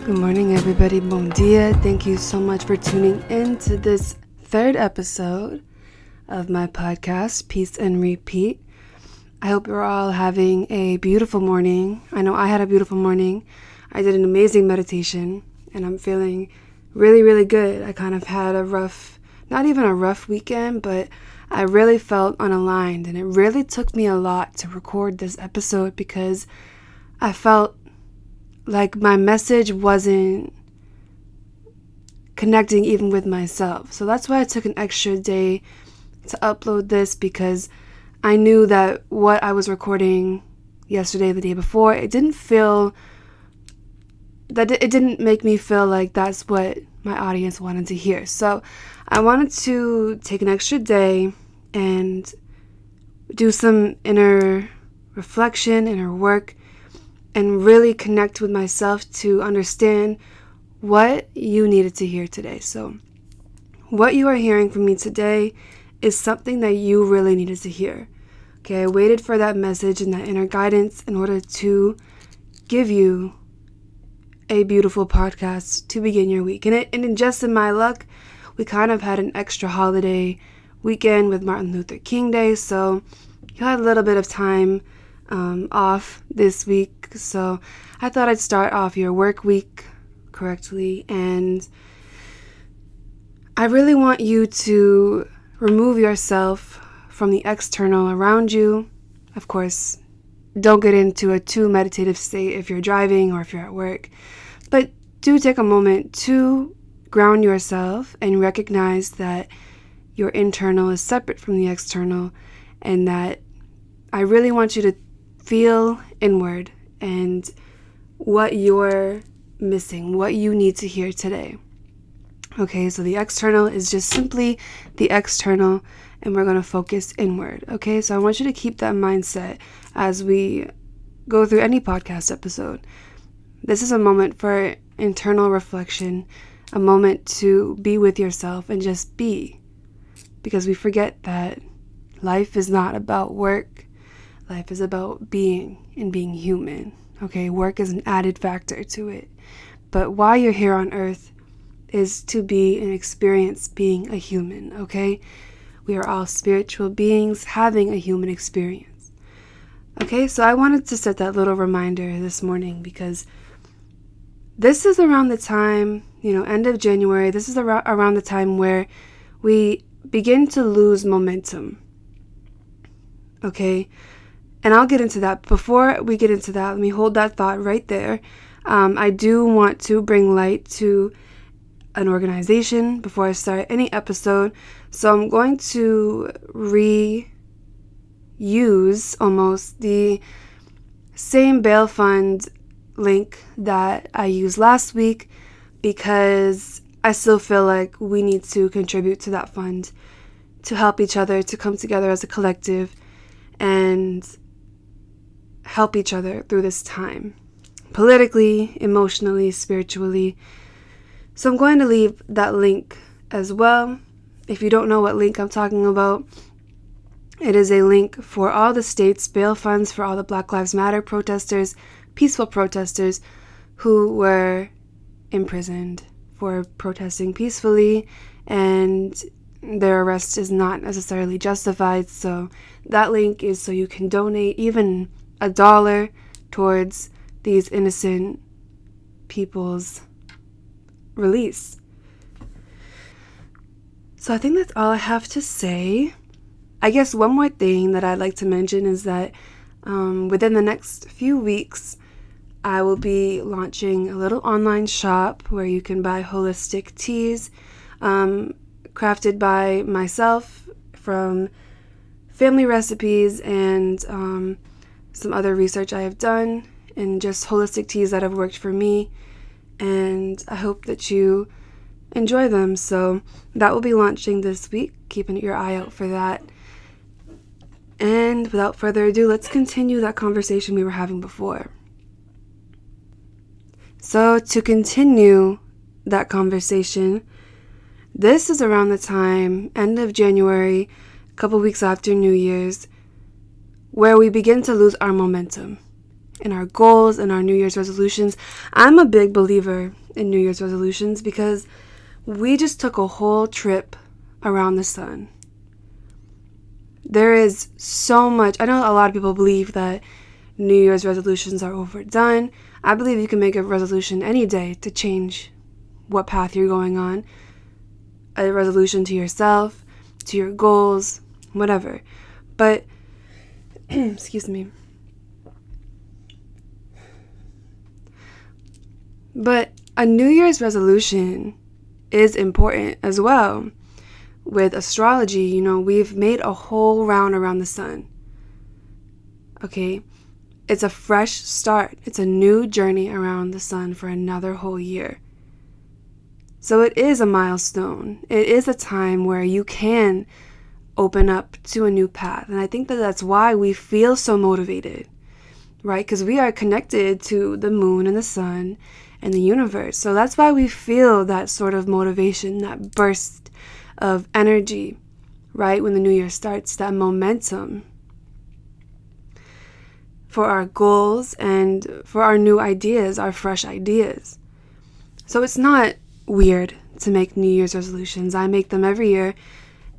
Good morning, everybody. Bon dia. Thank you so much for tuning in to this third episode of my podcast, Peace and Repeat. I hope you're all having a beautiful morning. I know I had a beautiful morning. I did an amazing meditation, and I'm feeling really, really good. I kind of had not even a rough weekend, but I really felt unaligned, and it really took me a lot to record this episode because I felt like my message wasn't connecting even with myself. So that's why I took an extra day to upload this, because I knew that what I was recording yesterday, the day before, it didn't make me feel like that's what my audience wanted to hear. So I wanted to take an extra day and do some inner reflection, inner work, and really connect with myself to understand what you needed to hear today. So what you are hearing from me today is something that you really needed to hear. Okay, I waited for that message and that inner guidance in order to give you a beautiful podcast to begin your week. And just in my luck, we kind of had an extra holiday weekend with Martin Luther King Day, so you had a little bit of time off this week. So I thought I'd start off your work week correctly, and I really want you to remove yourself from the external around you. Of course, don't get into a too meditative state if you're driving or if you're at work, but do take a moment to ground yourself and recognize that your internal is separate from the external, and that I really want you to feel inward and what you're missing, what you need to hear today. Okay, so the external is just simply the external, and we're going to focus inward. Okay, so I want you to keep that mindset as we go through any podcast episode. This is a moment for internal reflection, a moment to be with yourself and just be, because we forget that life is not about work. Life is about being and being human. Okay, work is an added factor to it. But while you're here on earth is to be and experience being a human, okay? We are all spiritual beings having a human experience. Okay, so I wanted to set that little reminder this morning because this is around the time, end of January, this is around the time where we begin to lose momentum. Okay? And I'll get into that. Before we get into that, let me hold that thought right there. I do want to bring light to an organization before I start any episode. So I'm going to reuse almost the same bail fund link that I used last week, because I still feel like we need to contribute to that fund to help each other, to come together as a collective and help each other through this time, politically, emotionally, spiritually. So I'm going to leave that link as well. If you don't know what link I'm talking about, it is a link for all the states' bail funds for all the Black Lives Matter protesters, peaceful protesters who were imprisoned for protesting peacefully, and their arrest is not necessarily justified. So that link is so you can donate even $1 towards these innocent people's release. So I think that's all I have to say. I guess one more thing that I'd like to mention is that within the next few weeks, I will be launching a little online shop where you can buy holistic teas crafted by myself from family recipes and some other research I have done, and just holistic teas that have worked for me, and I hope that you enjoy them. So that will be launching this week. Keeping your eye out for that. And without further ado, let's continue that conversation we were having before. So to continue that conversation, this is around the time, end of January, a couple weeks after New Year's, where we begin to lose our momentum. and our goals and our New Year's resolutions. I'm a big believer in New Year's resolutions because we just took a whole trip around the sun. There is so much. I know a lot of people believe that New Year's resolutions are overdone. I believe you can make a resolution any day to change what path you're going on. A resolution to yourself, to your goals, whatever. But, excuse me. But a New Year's resolution is important as well. With astrology, we've made a whole round around the sun. Okay? It's a fresh start. It's a new journey around the sun for another whole year. So it is a milestone. It is a time where you can open up to a new path. And I think that that's why we feel so motivated, right? Because we are connected to the moon and the sun and the universe. So that's why we feel that sort of motivation, that burst of energy, right? When the new year starts, that momentum for our goals and for our new ideas, our fresh ideas. So it's not weird to make New Year's resolutions. I make them every year,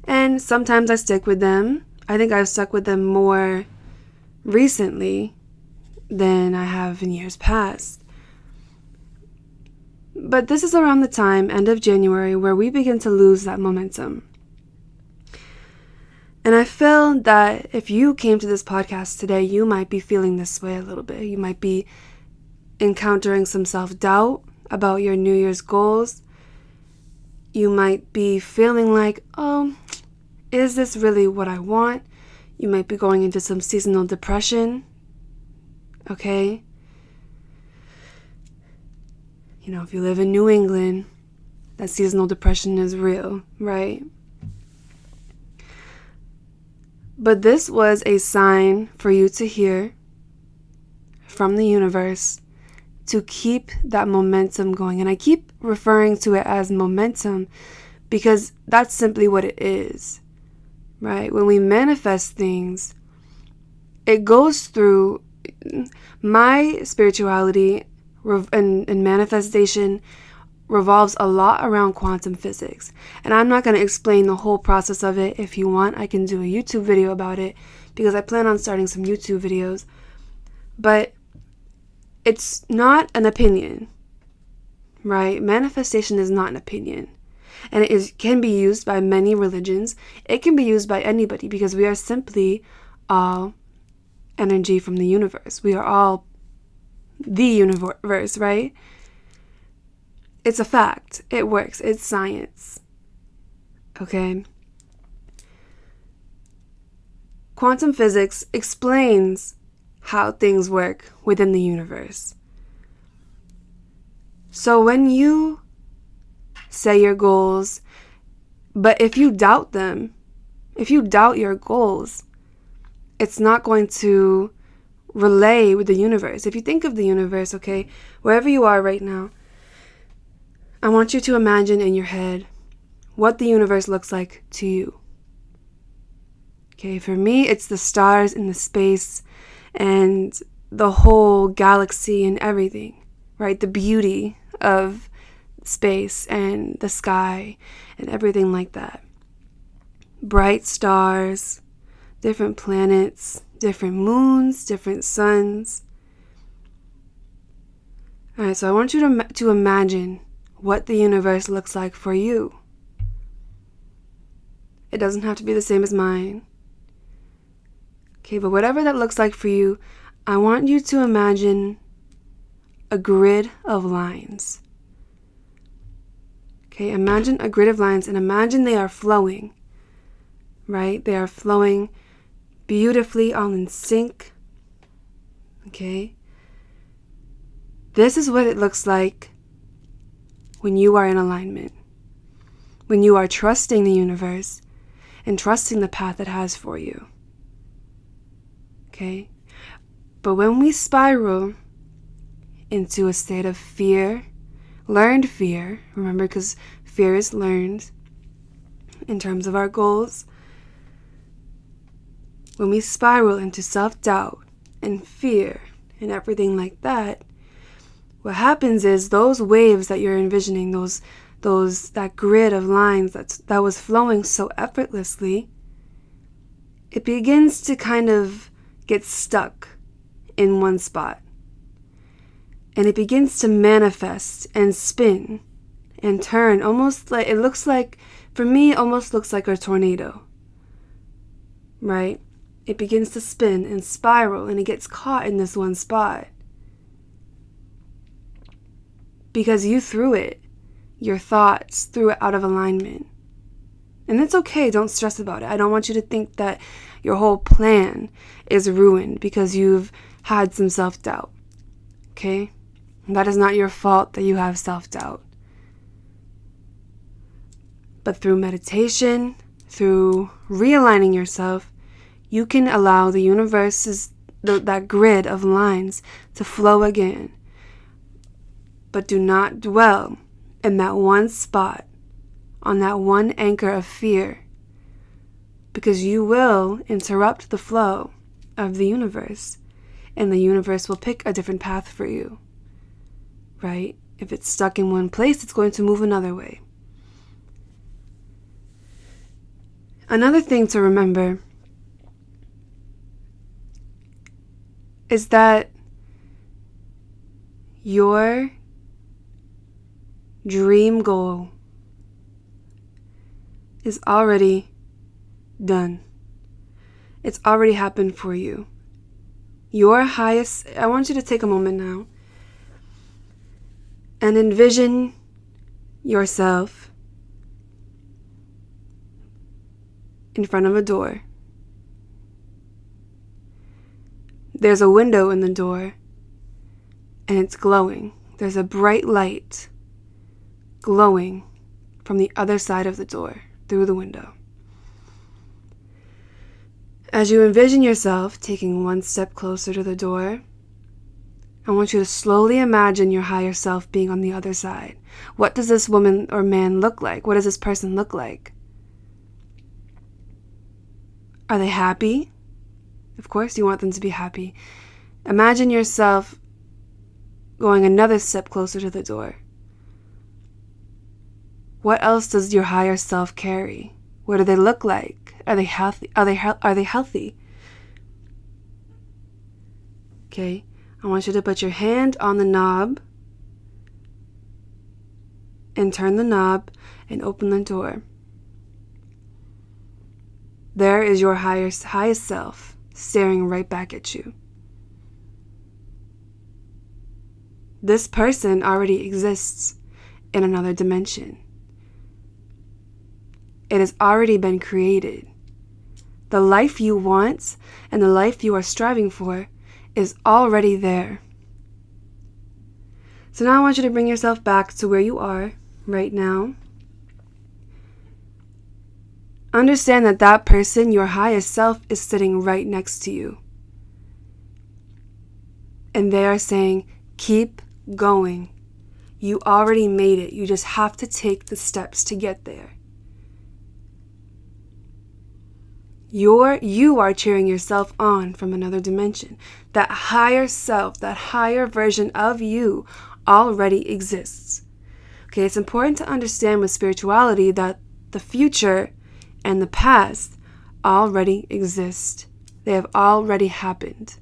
and sometimes I stick with them. I think I've stuck with them more recently than I have in years past. But this is around the time, end of January, where we begin to lose that momentum. And I feel that if you came to this podcast today, you might be feeling this way a little bit. You might be encountering some self-doubt about your New Year's goals. You might be feeling like, oh, is this really what I want? You might be going into some seasonal depression. Okay? If you live in New England, that seasonal depression is real, right? But this was a sign for you to hear from the universe to keep that momentum going. And I keep referring to it as momentum because that's simply what it is, right? When we manifest things, it goes through my spirituality and manifestation revolves a lot around quantum physics. And I'm not going to explain the whole process of it. If you want, I can do a YouTube video about it because I plan on starting some YouTube videos. But it's not an opinion, right? Manifestation is not an opinion. And it can be used by many religions. It can be used by anybody because we are simply all energy from the universe. We are all the universe, right? It's a fact. It works. It's science. Okay? Quantum physics explains how things work within the universe. So when you say your goals, but if you doubt them, if you doubt your goals, it's not going to relay with the universe. If you think of the universe, okay, wherever you are right now, I want you to imagine in your head what the universe looks like to you. Okay, for me, it's the stars in the space and the whole galaxy and everything, right? The beauty of space and the sky and everything like that. Bright stars, different planets, different moons, different suns. All right, so I want you to imagine what the universe looks like for you. It doesn't have to be the same as mine. Okay, but whatever that looks like for you, I want you to imagine a grid of lines. Okay, imagine a grid of lines and imagine they are flowing, right? They are flowing beautifully, all in sync. Okay? This is what it looks like when you are in alignment. When you are trusting the universe and trusting the path it has for you. Okay? But when we spiral into a state of fear, learned fear, remember, because fear is learned in terms of our goals. When we spiral into self-doubt and fear and everything like that, what happens is those waves that you're envisioning, that grid of lines that was flowing so effortlessly, it begins to kind of get stuck in one spot. And it begins to manifest and spin and turn, almost like, it looks like, for me, almost looks like a tornado, right? It begins to spin and spiral, and it gets caught in this one spot. Because you threw it. Your thoughts threw it out of alignment. And it's okay, don't stress about it. I don't want you to think that your whole plan is ruined because you've had some self-doubt. Okay? That is not your fault that you have self-doubt. But through meditation, through realigning yourself, you can allow the universe's, that grid of lines to flow again. But do not dwell in that one spot, on that one anchor of fear, because you will interrupt the flow of the universe, and the universe will pick a different path for you, right? If it's stuck in one place, it's going to move another way. Another thing to remember is that your dream goal is already done. It's already happened for you. Your highest, I want you to take a moment now and envision yourself in front of a door. There's a window in the door and it's glowing. There's a bright light glowing from the other side of the door through the window. As you envision yourself taking one step closer to the door, I want you to slowly imagine your higher self being on the other side. What does this woman or man look like? What does this person look like? Are they happy? Of course you want them to be happy. Imagine yourself going another step closer to the door. What else does your higher self carry? What do they look like? Are they healthy? Are they healthy? Okay, I want you to put your hand on the knob and turn the knob and open the door. There is your highest self staring right back at you. This person already exists in another dimension. It has already been created. The life you want and the life you are striving for is already there. So now I want you to bring yourself back to where you are right now. Understand that that person, your highest self, is sitting right next to you. And they are saying, keep going. You already made it. You just have to take the steps to get there. You are cheering yourself on from another dimension. That higher self, that higher version of you already exists. Okay, it's important to understand with spirituality that the future and the past already exist. They have already happened.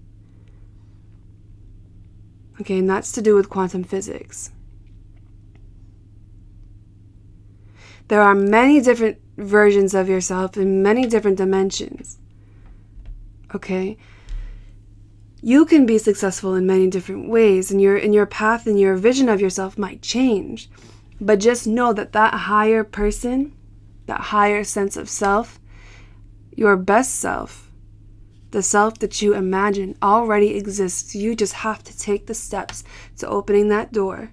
Okay, and that's to do with quantum physics. There are many different versions of yourself in many different dimensions. Okay? You can be successful in many different ways, and your path and your vision of yourself might change. But just know that that higher person, that higher sense of self, your best self, the self that you imagine already exists. You just have to take the steps to opening that door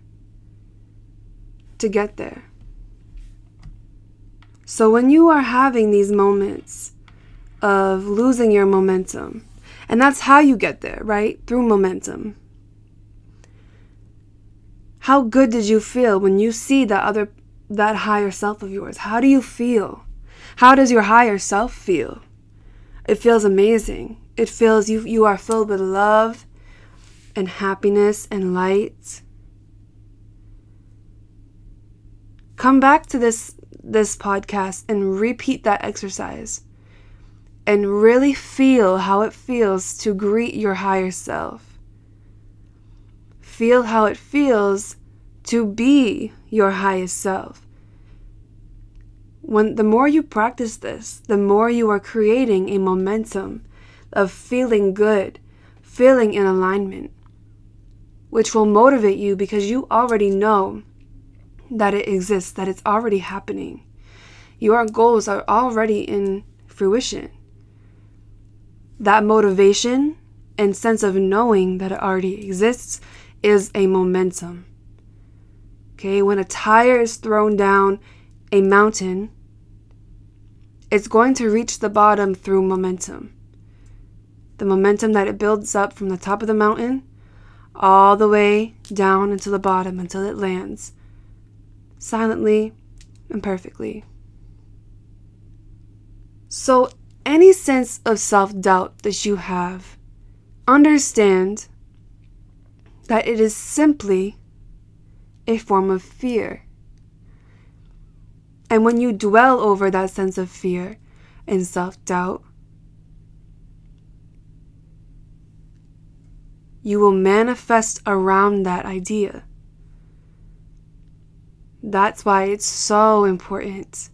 to get there. So when you are having these moments of losing your momentum, and that's how you get there, right? Through momentum. How good did you feel when you see that higher self of yours? How do you feel? How does your higher self feel? It feels amazing. It feels you are filled with love and happiness and light. Come back to this podcast and repeat that exercise and really feel how it feels to greet your higher self. Feel how it feels to be your highest self. The more you practice this, the more you are creating a momentum of feeling good, feeling in alignment, which will motivate you because you already know that it exists, that it's already happening. Your goals are already in fruition. That motivation and sense of knowing that it already exists is a momentum. Okay, when a tire is thrown down a mountain, it's going to reach the bottom through momentum. The momentum that it builds up from the top of the mountain all the way down into the bottom until it lands silently and perfectly. So any sense of self-doubt that you have, understand that it is simply a form of fear. And when you dwell over that sense of fear and self-doubt, you will manifest around that idea. That's why it's so important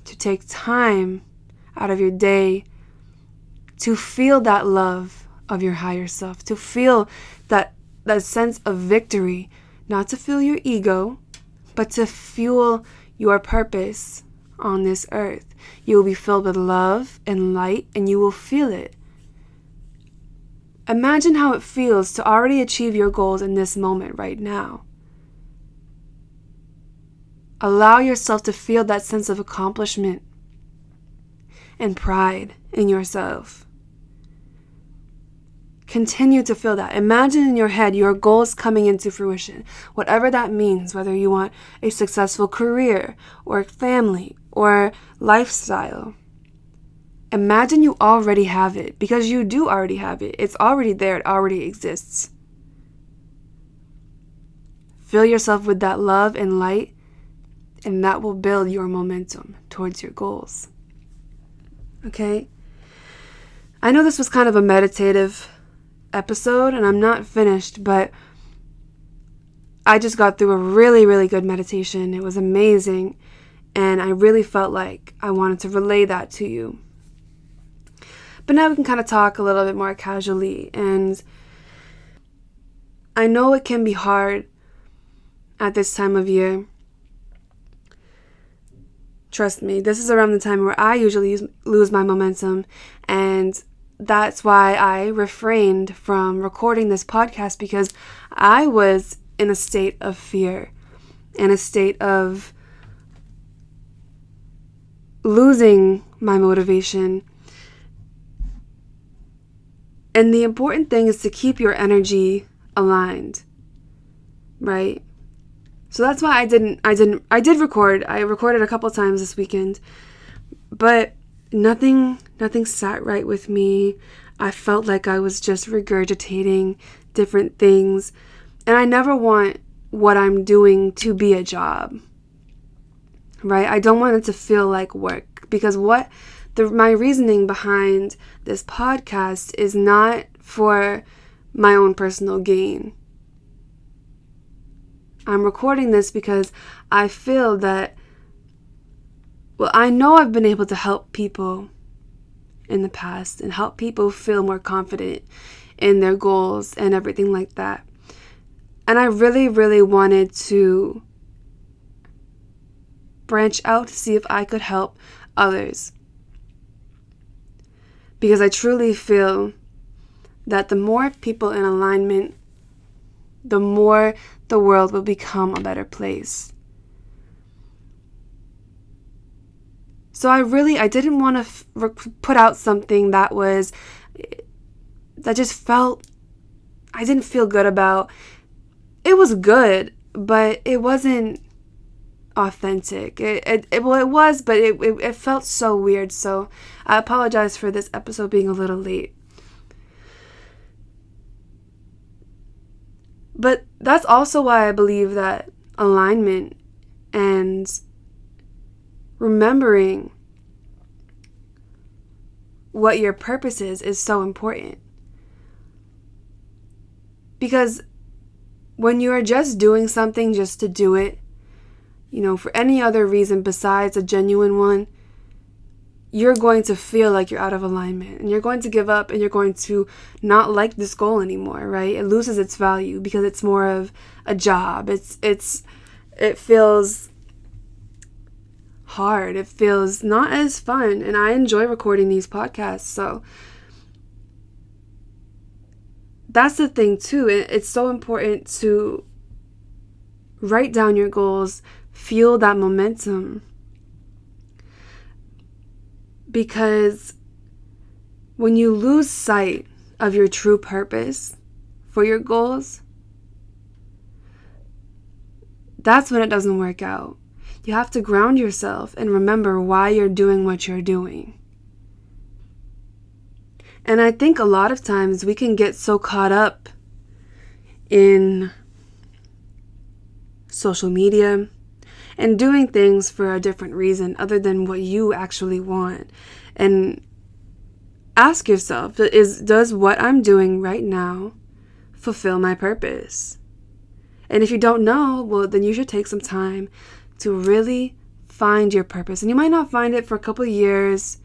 to take time out of your day to feel that love of your higher self, to feel that sense of victory, not to feel your ego, but to fuel your purpose on this earth. You will be filled with love and light, and you will feel it. Imagine how it feels to already achieve your goals in this moment right now. Allow yourself to feel that sense of accomplishment and pride in yourself. Continue to feel that. Imagine in your head your goals coming into fruition, whatever that means, whether you want a successful career or family or lifestyle. Imagine you already have it, because you do already have it. It's already there. It already exists. Fill yourself with that love and light, and that will build your momentum towards your goals. Okay? I know this was kind of a meditative episode, and I'm not finished, but I just got through a really, really good meditation. It was amazing, and I really felt like I wanted to relay that to you. But now we can kind of talk a little bit more casually, and I know it can be hard at this time of year. Trust me, this is around the time where I usually lose my momentum, and that's why I refrained from recording this podcast, because I was in a state of fear, in a state of losing my motivation. And the important thing is to keep your energy aligned, right? So that's why I did record. I recorded a couple times this weekend, but nothing sat right with me. I felt like I was just regurgitating different things, and I never want what I'm doing to be a job, right? I don't want it to feel like work, because my reasoning behind this podcast is not for my own personal gain. I'm recording this because I feel that, I know I've been able to help people in the past and help people feel more confident in their goals and everything like that. And I really, really wanted to branch out to see if I could help others. Because I truly feel that the more people in alignment, the more the world will become a better place. So I didn't want to put out something that just felt, I didn't feel good about. It was good, but it wasn't authentic. It was, but it felt so weird. So I apologize for this episode being a little late. But that's also why I believe that alignment and remembering what your purpose is so important. Because when you are just doing something just to do it, for any other reason besides a genuine one, you're going to feel like you're out of alignment, and you're going to give up, and you're going to not like this goal anymore, right? It loses its value because it's more of a job. It feels hard. It feels not as fun, and I enjoy recording these podcasts, so that's the thing too. It's so important to write down your goals, feel that momentum, because when you lose sight of your true purpose for your goals, that's when it doesn't work out. You have to ground yourself and remember why you're doing what you're doing. And I think a lot of times we can get so caught up in social media and doing things for a different reason other than what you actually want. And ask yourself, does what I'm doing right now fulfill my purpose? And if you don't know, well, then you should take some time to really find your purpose. And you might not find it for a couple of years,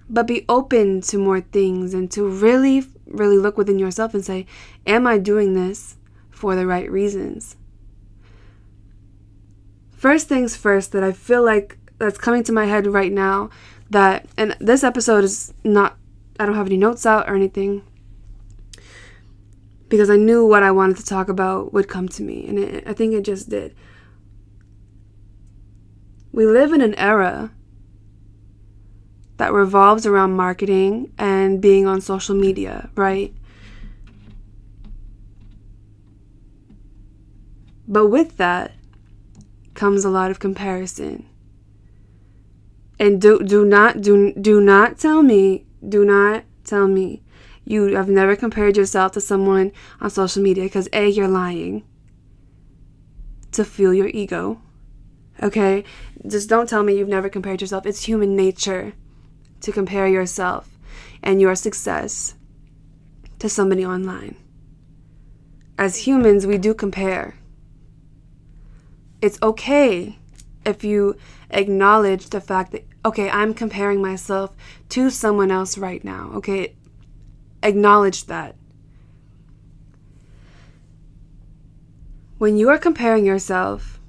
but be open to more things and to really, really look within yourself and say, am I doing this for the right reasons? First things first that I feel like that's coming to my head right now, and this episode is not, I don't have any notes out or anything, because I knew what I wanted to talk about would come to me, and I think it just did. We live in an era that revolves around marketing and being on social media, right? But with that comes a lot of comparison. And do not tell me you have never compared yourself to someone on social media, because A, you're lying to fuel your ego. Okay? Just don't tell me you've never compared yourself. It's human nature to compare yourself and your success to somebody online. As humans, we do compare. It's okay if you acknowledge the fact that, okay, I'm comparing myself to someone else right now. Okay, acknowledge that. When you are comparing yourself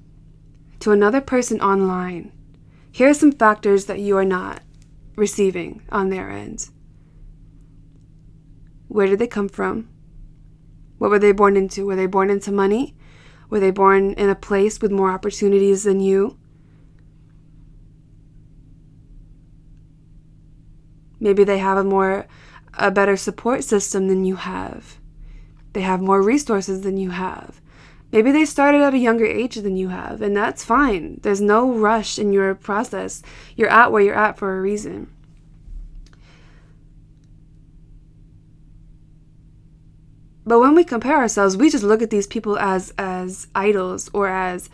to another person online, here are some factors that you are not receiving on their end. Where did they come from? What were they born into? Were they born into money? Were they born in a place with more opportunities than you? Maybe they have a better support system than you have. They have more resources than you have. Maybe they started at a younger age than you have, and that's fine. There's no rush in your process. You're at where you're at for a reason. But when we compare ourselves, we just look at these people as idols, or as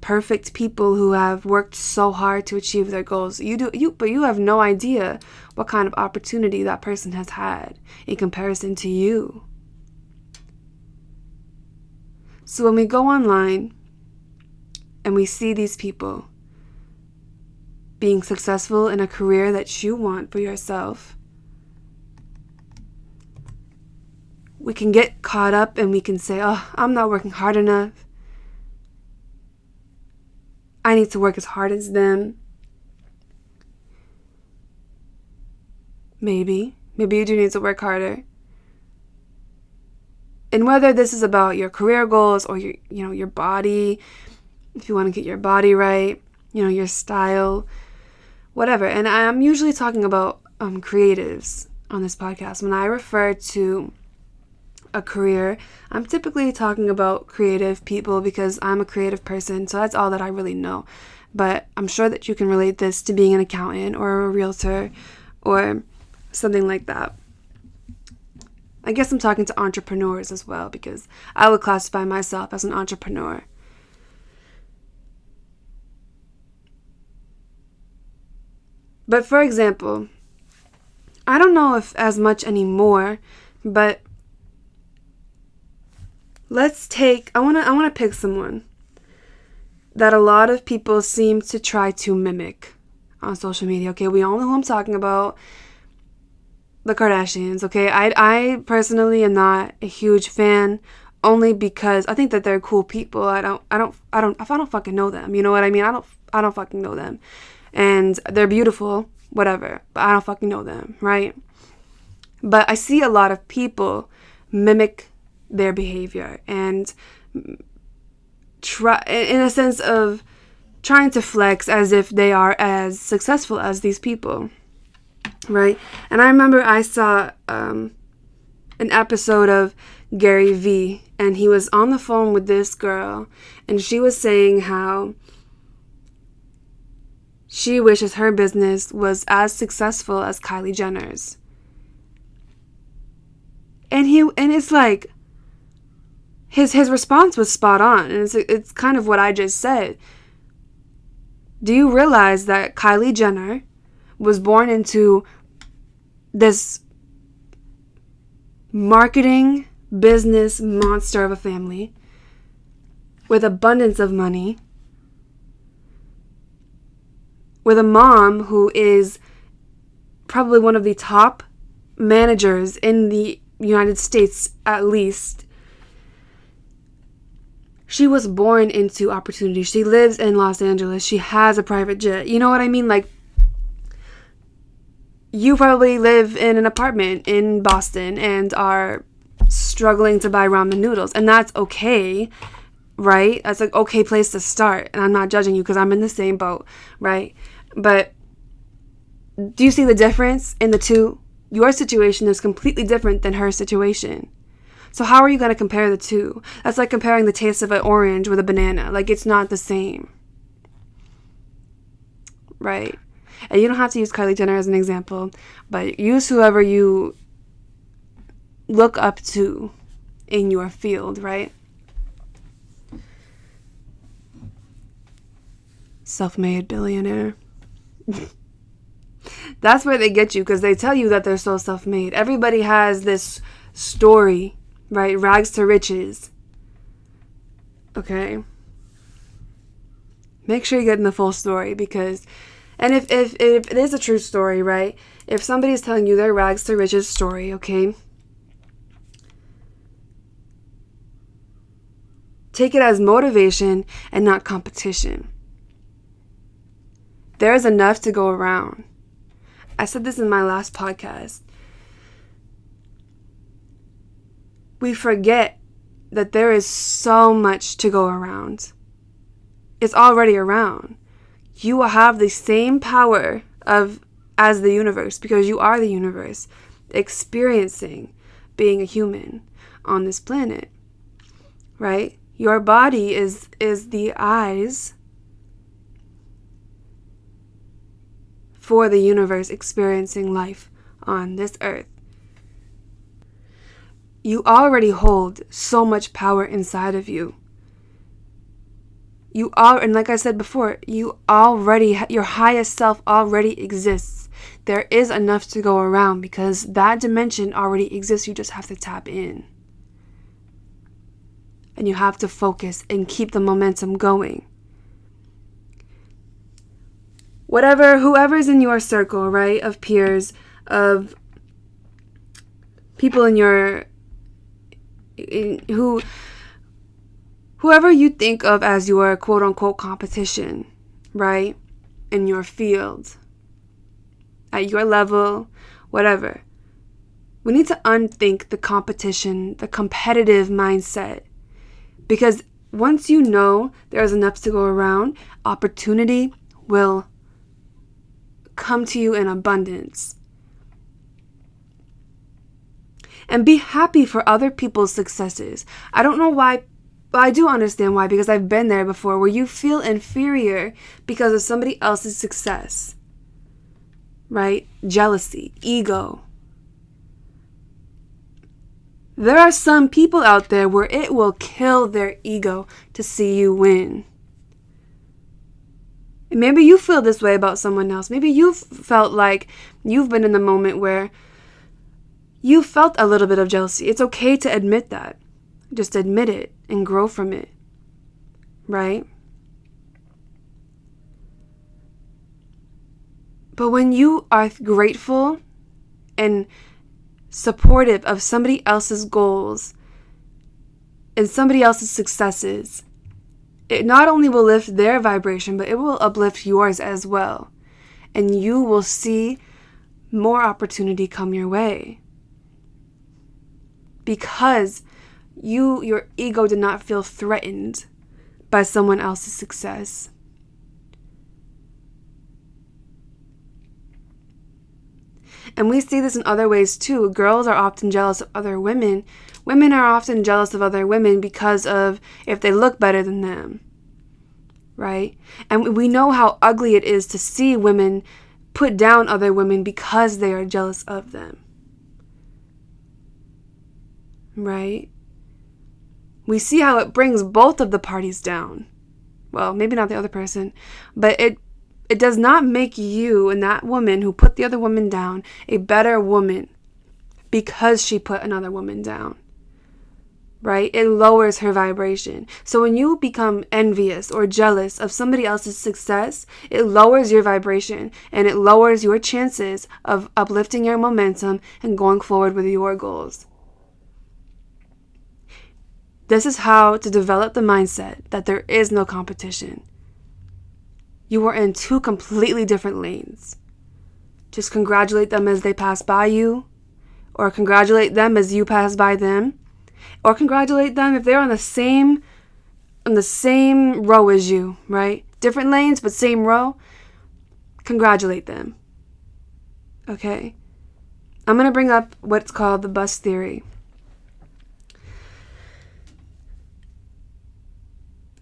perfect people who have worked so hard to achieve their goals. But you have no idea what kind of opportunity that person has had in comparison to you. So when we go online and we see these people being successful in a career that you want for yourself, we can get caught up and we can say, oh, I'm not working hard enough. I need to work as hard as them. Maybe you do need to work harder. And whether this is about your career goals or your body, if you want to get your body right, your style, whatever. And I'm usually talking about creatives on this podcast. When I refer to a career, I'm typically talking about creative people because I'm a creative person, so that's all that I really know. But I'm sure that you can relate this to being an accountant or a realtor or something like that. I guess I'm talking to entrepreneurs as well, because I would classify myself as an entrepreneur. But for example, I don't know if as much anymore, but let's take, I want to pick someone that a lot of people seem to try to mimic on social media. Okay, we all know who I'm talking about. The Kardashians. Okay, I personally am not a huge fan, only because I think that they're cool people. I don't fucking know them. You know what I mean? I don't fucking know them. And they're beautiful, whatever, but I don't fucking know them, right? But I see a lot of people mimic their behavior and try, in a sense of trying to flex as if they are as successful as these people, right? And I remember I saw an episode of Gary Vee, and he was on the phone with this girl, and she was saying how she wishes her business was as successful as Kylie Jenner's. And it's like his response was spot on, and it's kind of what I just said. Do you realize that Kylie Jenner was born into this marketing business monster of a family with abundance of money, with a mom who is probably one of the top managers in the United States, at least? She was born into opportunity. She lives in Los Angeles. She has a private jet. You know what I mean? Like, you probably live in an apartment in Boston and are struggling to buy ramen noodles, and that's okay, right? That's an okay place to start, and I'm not judging you because I'm in the same boat, right? But do you see the difference in the two? Your situation is completely different than her situation. So how are you going to compare the two? That's like comparing the taste of an orange with a banana. Like, it's not the same, right? And you don't have to use Kylie Jenner as an example, but use whoever you look up to in your field, right? Self-made billionaire. That's where they get you, because they tell you that they're so self-made. Everybody has this story, right? Rags to riches. Okay? Make sure you're getting the full story, because... And if it is a true story, right? If somebody's telling you their rags to riches story, okay? Take it as motivation and not competition. There is enough to go around. I said this in my last podcast. We forget that there is so much to go around. It's already around. You will have the same power as the universe, because you are the universe experiencing being a human on this planet, right? Your body is the eyes for the universe experiencing life on this earth. You already hold so much power inside of you. And like I said before, your highest self already exists. There is enough to go around, because that dimension already exists. You just have to tap in. And you have to focus and keep the momentum going. Whoever's in your circle, right, of peers, of people whoever you think of as your quote-unquote competition, right, in your field, at your level, whatever. We need to unthink the competition, the competitive mindset, because once you know there's enough to go around, opportunity will come to you in abundance. And be happy for other people's successes. I don't know why, but I do understand why, because I've been there before, where you feel inferior because of somebody else's success, right? Jealousy, ego. There are some people out there where it will kill their ego to see you win. And maybe you feel this way about someone else. Maybe you've felt like you've been in the moment where you felt a little bit of jealousy. It's okay to admit that. Just admit it and grow from it. Right? But when you are grateful and supportive of somebody else's goals and somebody else's successes, it not only will lift their vibration, but it will uplift yours as well. And you will see more opportunity come your way. Because your ego did not feel threatened by someone else's success. And we see this in other ways too. Girls are often jealous of other women. Women are often jealous of other women because of if they look better than them. Right? And we know how ugly it is to see women put down other women because they are jealous of them. Right? We see how it brings both of the parties down. Well, maybe not the other person, but it does not make you and that woman who put the other woman down a better woman because she put another woman down. Right? It lowers her vibration. So when you become envious or jealous of somebody else's success, it lowers your vibration and it lowers your chances of uplifting your momentum and going forward with your goals. This is how to develop the mindset that there is no competition. You are in two completely different lanes. Just congratulate them as they pass by you, or congratulate them as you pass by them, or congratulate them if they're on the same row as you, right? Different lanes, but same row. Congratulate them. Okay? I'm going to bring up what's called the bus theory.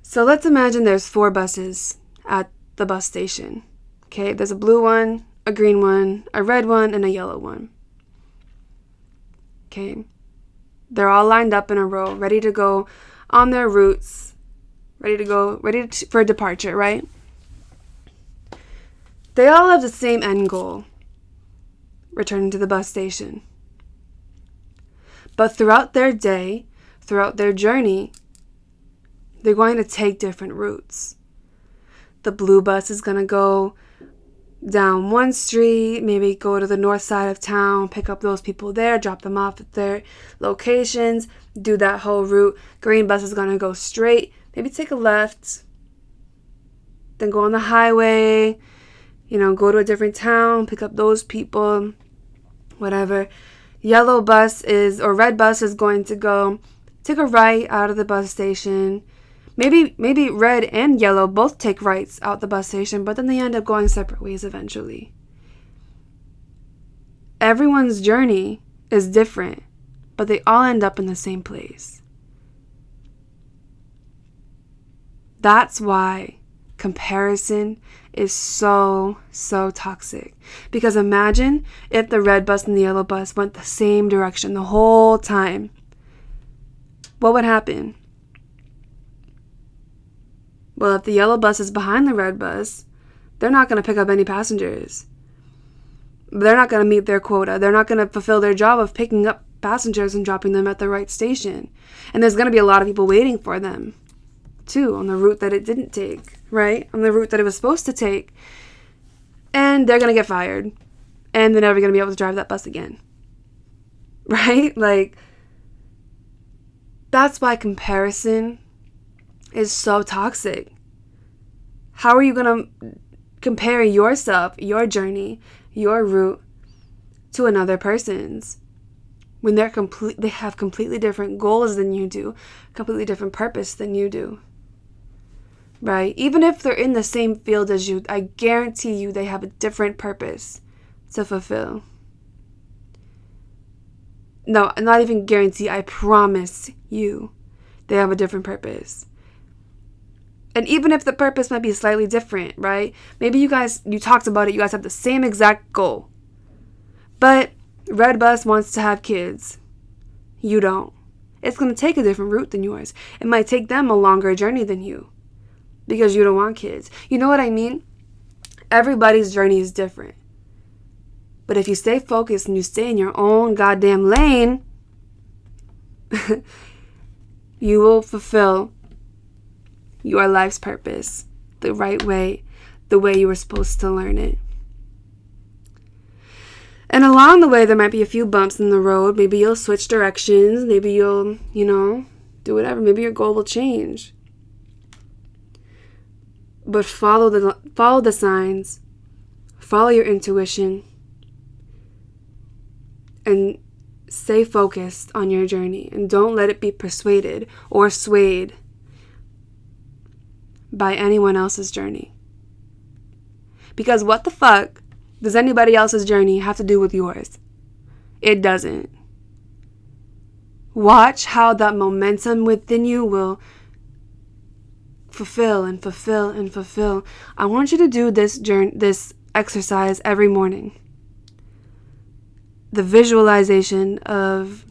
So let's imagine there's 4 buses at the bus station. Okay, there's a blue one, a green one, a red one, and a yellow one. Okay, they're all lined up in a row, ready to go on their routes, for departure, right? They all have the same end goal, returning to the bus station. But throughout their day, throughout their journey, they're going to take different routes. The blue bus is going to go down one street, maybe go to the north side of town, pick up those people there, drop them off at their locations, do that whole route. Green bus is going to go straight, maybe take a left, then go on the highway, go to a different town, pick up those people, whatever. Red bus is going to go take a right out of the bus station. Maybe red and yellow both take rights out the bus station, but then they end up going separate ways eventually. Everyone's journey is different, but they all end up in the same place. That's why comparison is so toxic. Because imagine if the red bus and the yellow bus went the same direction the whole time. What would happen? Well, if the yellow bus is behind the red bus, they're not going to pick up any passengers. They're not going to meet their quota. They're not going to fulfill their job of picking up passengers and dropping them at the right station. And there's going to be a lot of people waiting for them, too, on the route that it didn't take, right? On the route that it was supposed to take. And they're going to get fired. And they're never going to be able to drive that bus again. Right? That's why comparison is so toxic. How are you going to compare yourself, your journey, your route to another person's when they have completely different goals than you do, completely different purpose than you do? Right? Even if they're in the same field as you, I guarantee you they have a different purpose to fulfill. No, not even guarantee, I promise you they have a different purpose. And even if the purpose might be slightly different, right? Maybe you talked about it, you guys have the same exact goal. But red bus wants to have kids. You don't. It's going to take a different route than yours. It might take them a longer journey than you because you don't want kids. You know what I mean? Everybody's journey is different. But if you stay focused and you stay in your own goddamn lane, you will fulfill your life's purpose the right way, the way you were supposed to learn it. And along the way, there might be a few bumps in the road. Maybe you'll switch directions. Maybe you'll, do whatever. Maybe your goal will change. But follow the signs. Follow your intuition. And stay focused on your journey. And don't let it be persuaded or swayed by anyone else's journey. Because what the fuck does anybody else's journey have to do with yours? It doesn't. Watch how that momentum within you will fulfill and fulfill and fulfill. I want you to do this exercise every morning. The visualization of,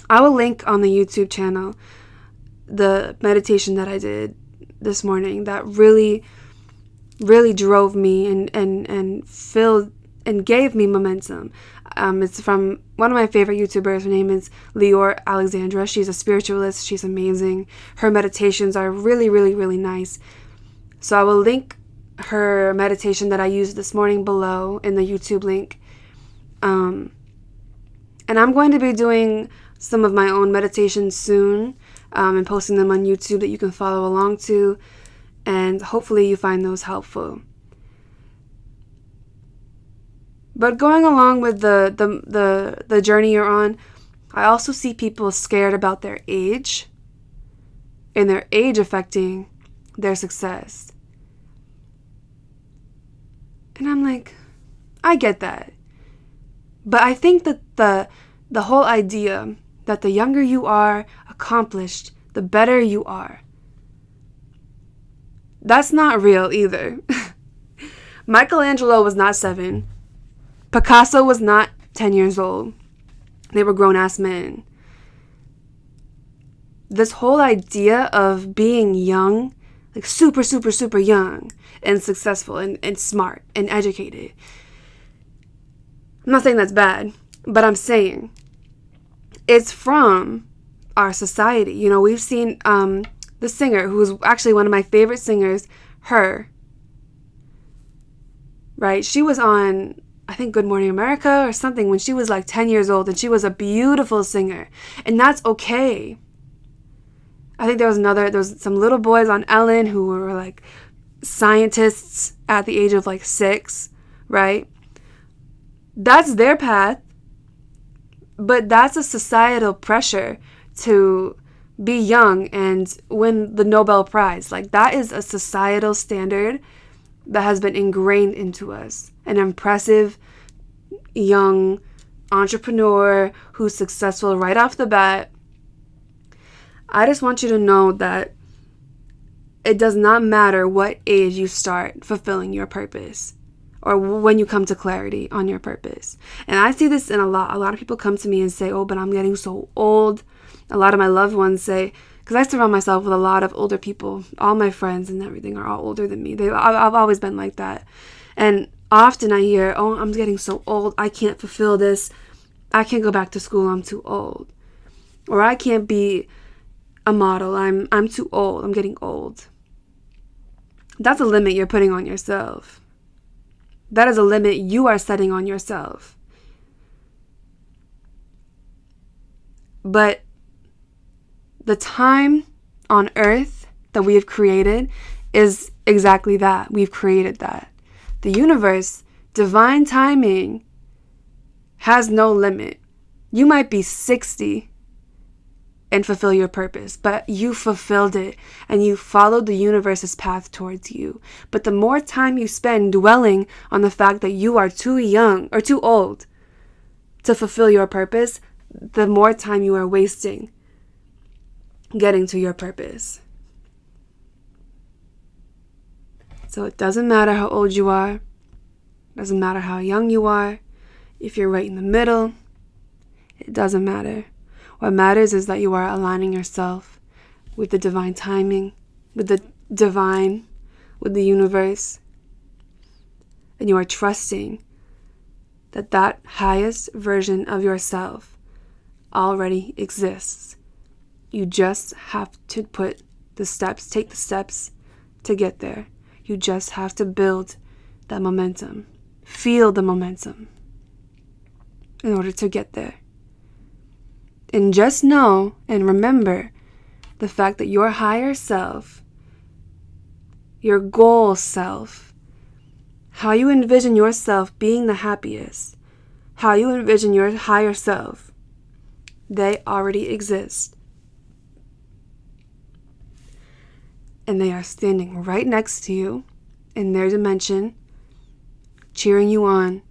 I will link on the YouTube channel the meditation that I did this morning that really drove me and filled and gave me momentum. It's from one of my favorite YouTubers. Her name is Lior Alexandra. She's a spiritualist. She's amazing. Her meditations are really, really, really nice. So I will link her meditation that I used this morning below in the YouTube link. And I'm going to be doing some of my own meditations soon and posting them on YouTube that you can follow along to. And hopefully you find those helpful. But going along with the journey you're on, I also see people scared about their age and their age affecting their success. And I'm like, I get that. But I think that the whole idea that the younger you are accomplished, the better you are, that's not real either. Michelangelo was not 7. Picasso was not 10 years old. They were grown-ass men. This whole idea of being young, like super, super, super young and successful and smart and educated. I'm not saying that's bad, but I'm saying it's from our society. We've seen the singer, who's actually one of my favorite singers, her. Right? She was on, I think, Good Morning America or something when she was like 10 years old, and she was a beautiful singer. And that's okay. I think there was some little boys on Ellen who were like scientists at the age of like 6, right? That's their path. But that's a societal pressure to be young and win the Nobel Prize. Like, that is a societal standard that has been ingrained into us. An impressive young entrepreneur who's successful right off the bat. I just want you to know that it does not matter what age you start fulfilling your purpose or when you come to clarity on your purpose. And I see this in a lot of people come to me and say, oh, but I'm getting so old. A lot of my loved ones say, because I surround myself with a lot of older people. All my friends and everything are all older than me. I've always been like that. And often I hear, oh, I'm getting so old. I can't fulfill this. I can't go back to school. I'm too old. Or I can't be a model. I'm too old. I'm getting old. That's a limit you're putting on yourself. That is a limit you are setting on yourself. But the time on earth that we have created is exactly that. We've created that. The universe, divine timing, has no limit. You might be 60 and fulfill your purpose, but you fulfilled it and you followed the universe's path towards you. But the more time you spend dwelling on the fact that you are too young or too old to fulfill your purpose, the more time you are wasting getting to your purpose. So it doesn't matter how old you are. It doesn't matter how young you are. If you're right in the middle, it doesn't matter. What matters is that you are aligning yourself with the divine timing, with the divine, with the universe. And you are trusting that that highest version of yourself already exists. You just have to take the steps to get there. You just have to build that momentum. Feel the momentum in order to get there. And just know and remember the fact that your higher self, your goal self, how you envision yourself being the happiest, how you envision your higher self, they already exist. And they are standing right next to you in their dimension, cheering you on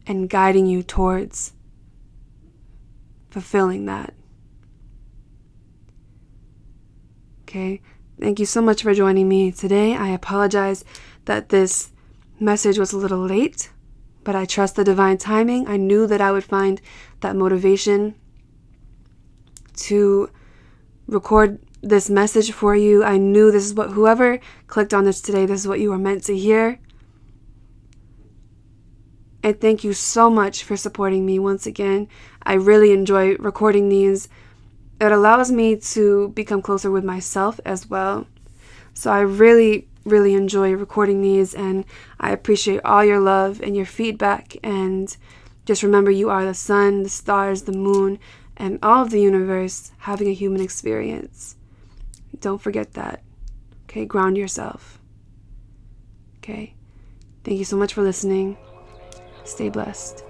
and guiding you towards fulfilling that. Okay, thank you so much for joining me today. I apologize that this message was a little late, but I trust the divine timing. I knew that I would find that motivation to record this message for you. I knew this is what whoever clicked on this today, this is what you were meant to hear. And thank you so much for supporting me once again. I really enjoy recording these. It allows me to become closer with myself as well. So I really enjoy recording these, and I appreciate all your love and your feedback. And just remember, you are the sun, the stars, the moon, and all of the universe having a human experience. Don't forget that. Okay, ground yourself. Okay, thank you so much for listening. Stay blessed.